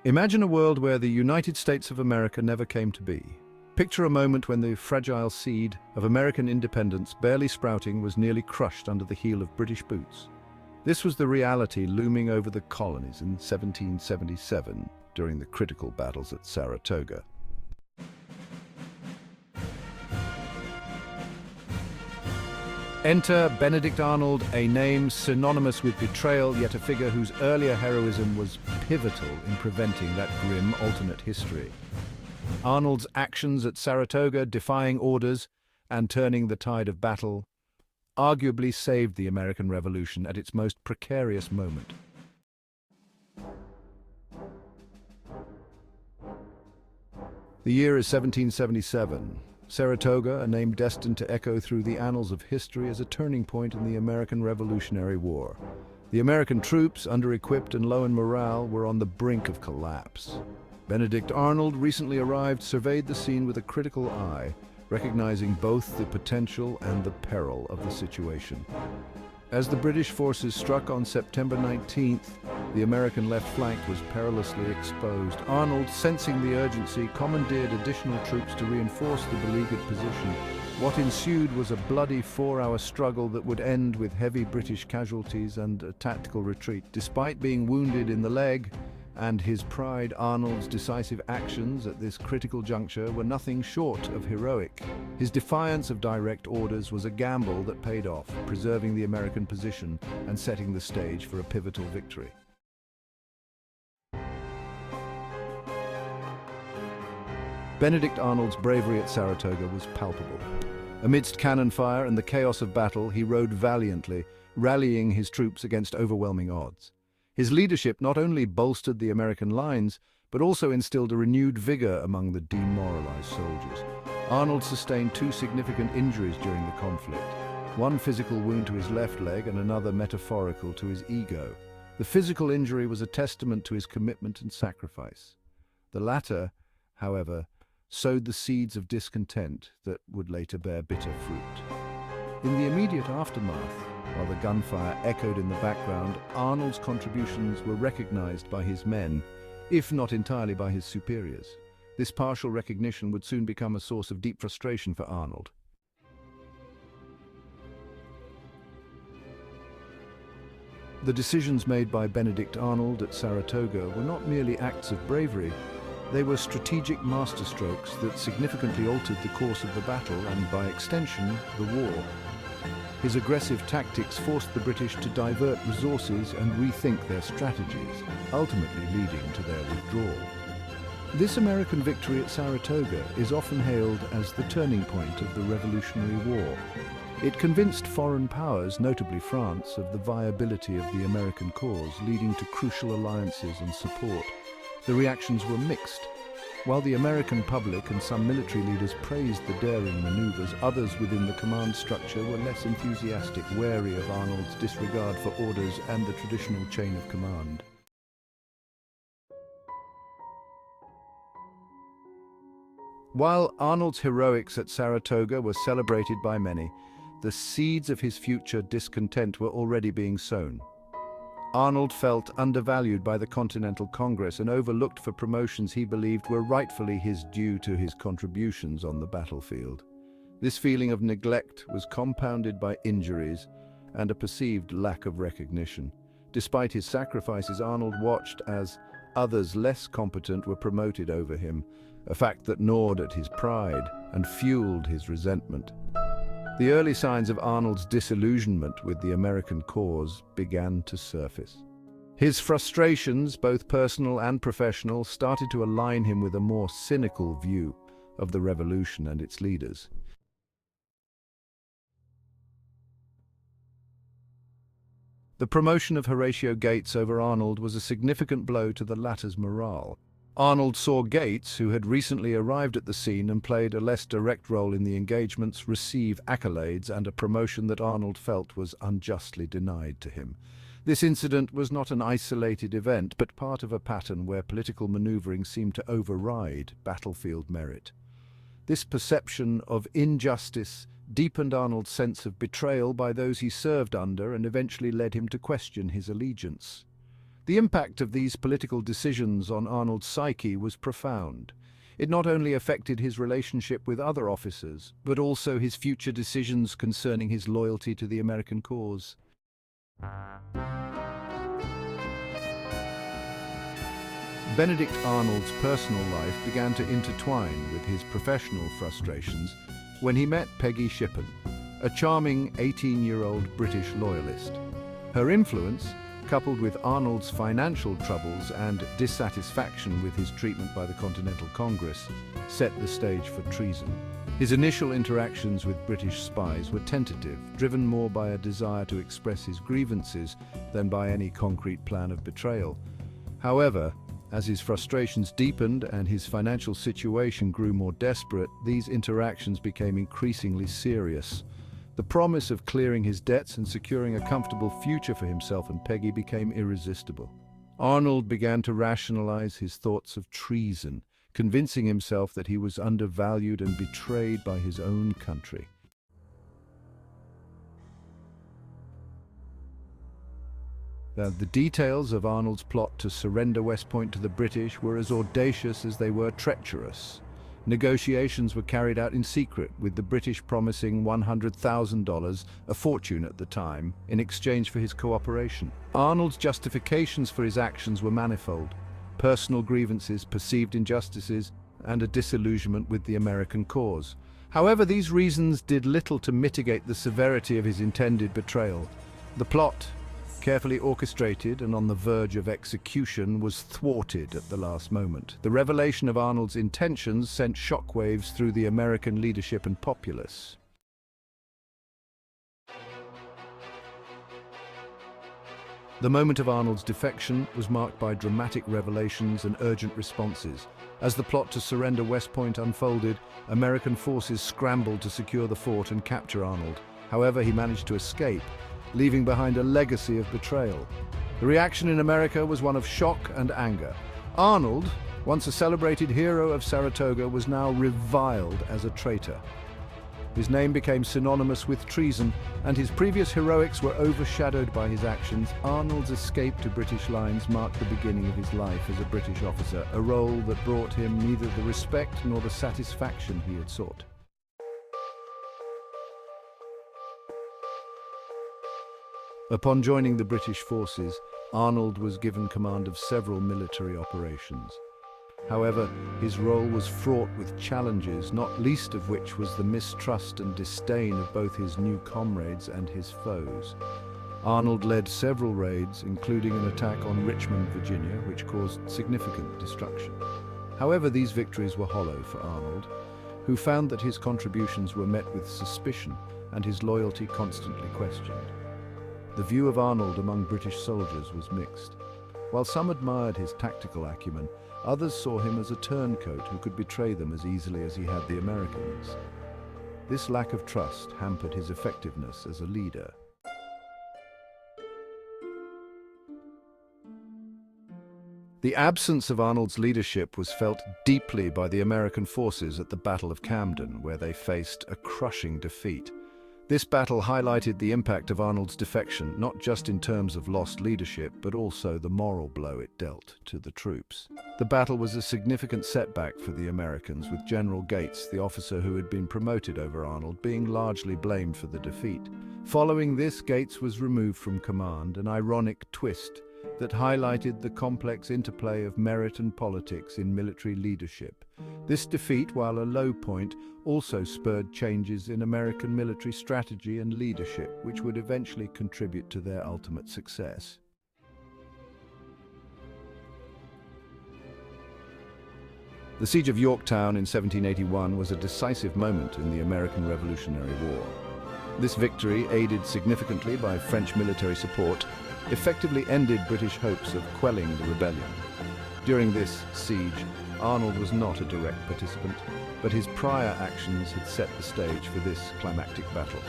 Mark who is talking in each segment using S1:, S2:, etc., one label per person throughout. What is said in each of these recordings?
S1: Imagine a world where the United States of America never came to be. Picture a moment when the fragile seed of American independence, barely sprouting, was nearly crushed under the heel of British boots. This was the reality looming over the colonies in 1777 during the critical battles at Saratoga. Enter Benedict Arnold, a name synonymous with betrayal, yet a figure whose earlier heroism was pivotal in preventing that grim alternate history. Arnold's actions at Saratoga, defying orders and turning the tide of battle, arguably saved the American Revolution at its most precarious moment. The year is 1777. Saratoga, a name destined to echo through the annals of history as a turning point in the American Revolutionary War. The American troops, under-equipped and low in morale, were on the brink of collapse. Benedict Arnold, recently arrived, surveyed the scene with a critical eye, recognizing both the potential and the peril of the situation. As the British forces struck on September 19th, the American left flank was perilously exposed. Arnold, sensing the urgency, commandeered additional troops to reinforce the beleaguered position. What ensued was a bloody 4-hour struggle that would end with heavy British casualties and a tactical retreat. Despite being wounded in the leg and his pride, Arnold's decisive actions at this critical juncture were nothing short of heroic. His defiance of direct orders was a gamble that paid off, preserving the American position and setting the stage for a pivotal victory. Benedict Arnold's bravery at Saratoga was palpable. Amidst cannon fire and the chaos of battle, he rode valiantly, rallying his troops against overwhelming odds. His leadership not only bolstered the American lines, but also instilled a renewed vigor among the demoralized soldiers. Arnold sustained 2 significant injuries during the conflict, one physical wound to his left leg and another metaphorical to his ego. The physical injury was a testament to his commitment and sacrifice. The latter, however, sowed the seeds of discontent that would later bear bitter fruit. In the immediate aftermath, while the gunfire echoed in the background, Arnold's contributions were recognized by his men, if not entirely by his superiors. This partial recognition would soon become a source of deep frustration for Arnold. The decisions made by Benedict Arnold at Saratoga were not merely acts of bravery. They were strategic masterstrokes that significantly altered the course of the battle and, by extension, the war. His aggressive tactics forced the British to divert resources and rethink their strategies, ultimately leading to their withdrawal. This American victory at Saratoga is often hailed as the turning point of the Revolutionary War. It convinced foreign powers, notably France, of the viability of the American cause, leading to crucial alliances and support. The reactions were mixed. While the American public and some military leaders praised the daring maneuvers, others within the command structure were less enthusiastic, wary of Arnold's disregard for orders and the traditional chain of command. While Arnold's heroics at Saratoga were celebrated by many, the seeds of his future discontent were already being sown. Arnold felt undervalued by the Continental Congress and overlooked for promotions he believed were rightfully his due to his contributions on the battlefield. This feeling of neglect was compounded by injuries and a perceived lack of recognition. Despite his sacrifices, Arnold watched as others less competent were promoted over him, a fact that gnawed at his pride and fueled his resentment. The early signs of Arnold's disillusionment with the American cause began to surface. His frustrations, both personal and professional, started to align him with a more cynical view of the revolution and its leaders. The promotion of Horatio Gates over Arnold was a significant blow to the latter's morale. Arnold saw Gates, who had recently arrived at the scene and played a less direct role in the engagements, receive accolades and a promotion that Arnold felt was unjustly denied to him. This incident was not an isolated event, but part of a pattern where political maneuvering seemed to override battlefield merit. This perception of injustice deepened Arnold's sense of betrayal by those he served under and eventually led him to question his allegiance. The impact of these political decisions on Arnold's psyche was profound. It not only affected his relationship with other officers, but also his future decisions concerning his loyalty to the American cause. Benedict Arnold's personal life began to intertwine with his professional frustrations when he met Peggy Shippen, a charming 18-year-old British loyalist. Her influence, coupled with Arnold's financial troubles and dissatisfaction with his treatment by the Continental Congress, set the stage for treason. His initial interactions with British spies were tentative, driven more by a desire to express his grievances than by any concrete plan of betrayal. However, as his frustrations deepened and his financial situation grew more desperate, these interactions became increasingly serious. The promise of clearing his debts and securing a comfortable future for himself and Peggy became irresistible. Arnold began to rationalize his thoughts of treason, convincing himself that he was undervalued and betrayed by his own country. The details of Arnold's plot to surrender West Point to the British were as audacious as they were treacherous. Negotiations were carried out in secret, with the British promising $100,000, a fortune at the time, in exchange for his cooperation. Arnold's justifications for his actions were manifold: personal grievances, perceived injustices, and a disillusionment with the American cause. However, these reasons did little to mitigate the severity of his intended betrayal. The plot, carefully orchestrated and on the verge of execution, was thwarted at the last moment. The revelation of Arnold's intentions sent shockwaves through the American leadership and populace. The moment of Arnold's defection was marked by dramatic revelations and urgent responses. As the plot to surrender West Point unfolded, American forces scrambled to secure the fort and capture Arnold. However, he managed to escape, leaving behind a legacy of betrayal. The reaction in America was one of shock and anger. Arnold, once a celebrated hero of Saratoga, was now reviled as a traitor. His name became synonymous with treason, and his previous heroics were overshadowed by his actions. Arnold's escape to British lines marked the beginning of his life as a British officer, a role that brought him neither the respect nor the satisfaction he had sought. Upon joining the British forces, Arnold was given command of several military operations. However, his role was fraught with challenges, not least of which was the mistrust and disdain of both his new comrades and his foes. Arnold led several raids, including an attack on Richmond, Virginia, which caused significant destruction. However, these victories were hollow for Arnold, who found that his contributions were met with suspicion and his loyalty constantly questioned. The view of Arnold among British soldiers was mixed. While some admired his tactical acumen, others saw him as a turncoat who could betray them as easily as he had the Americans. This lack of trust hampered his effectiveness as a leader. The absence of Arnold's leadership was felt deeply by the American forces at the Battle of Camden, where they faced a crushing defeat. This battle highlighted the impact of Arnold's defection, not just in terms of lost leadership, but also the moral blow it dealt to the troops. The battle was a significant setback for the Americans, with General Gates, the officer who had been promoted over Arnold, being largely blamed for the defeat. Following this, Gates was removed from command, an ironic twist that highlighted the complex interplay of merit and politics in military leadership. This defeat, while a low point, also spurred changes in American military strategy and leadership, which would eventually contribute to their ultimate success. The Siege of Yorktown in 1781 was a decisive moment in the American Revolutionary War. This victory, aided significantly by French military support, effectively ended British hopes of quelling the rebellion. During this siege, Arnold was not a direct participant, but his prior actions had set the stage for this climactic battle.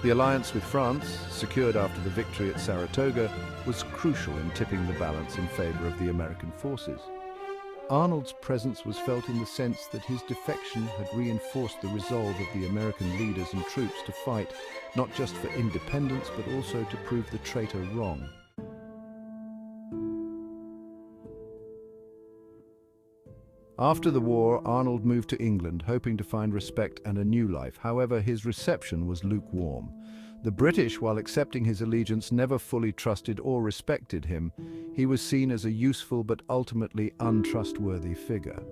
S1: The alliance with France, secured after the victory at Saratoga, was crucial in tipping the balance in favor of the American forces. Arnold's presence was felt in the sense that his defection had reinforced the resolve of the American leaders and troops to fight, not just for independence, but also to prove the traitor wrong. After the war, Arnold moved to England, hoping to find respect and a new life. However, his reception was lukewarm. The British, while accepting his allegiance, never fully trusted or respected him. He was seen as a useful but ultimately untrustworthy figure.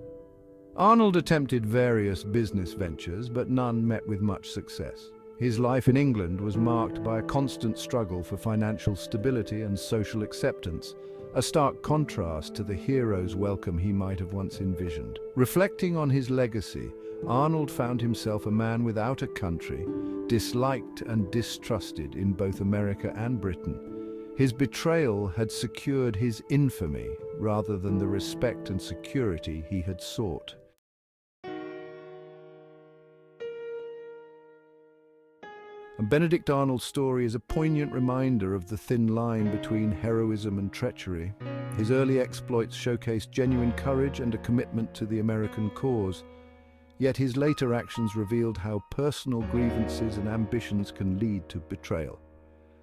S1: Arnold attempted various business ventures, but none met with much success. His life in England was marked by a constant struggle for financial stability and social acceptance, a stark contrast to the hero's welcome he might have once envisioned. Reflecting on his legacy, Arnold found himself a man without a country, disliked and distrusted in both America and Britain. His betrayal had secured his infamy rather than the respect and security he had sought. And Benedict Arnold's story is a poignant reminder of the thin line between heroism and treachery. His early exploits showcased genuine courage and a commitment to the American cause. Yet his later actions revealed how personal grievances and ambitions can lead to betrayal.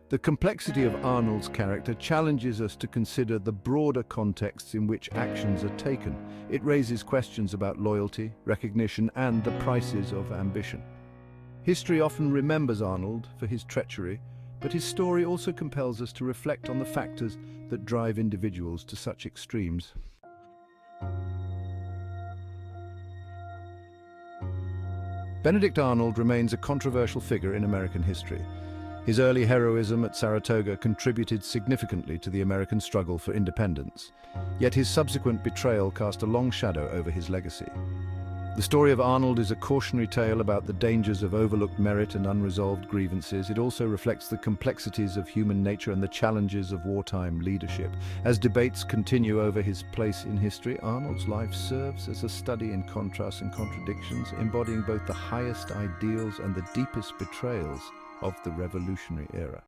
S1: The complexity of Arnold's character challenges us to consider the broader contexts in which actions are taken. It raises questions about loyalty, recognition, and the prices of ambition. History often remembers Arnold for his treachery, but his story also compels us to reflect on the factors that drive individuals to such extremes. Benedict Arnold remains a controversial figure in American history. His early heroism at Saratoga contributed significantly to the American struggle for independence, yet his subsequent betrayal cast a long shadow over his legacy. The story of Arnold is a cautionary tale about the dangers of overlooked merit and unresolved grievances. It also reflects the complexities of human nature and the challenges of wartime leadership. As debates continue over his place in history, Arnold's life serves as a study in contrasts and contradictions, embodying both the highest ideals and the deepest betrayals of the Revolutionary era.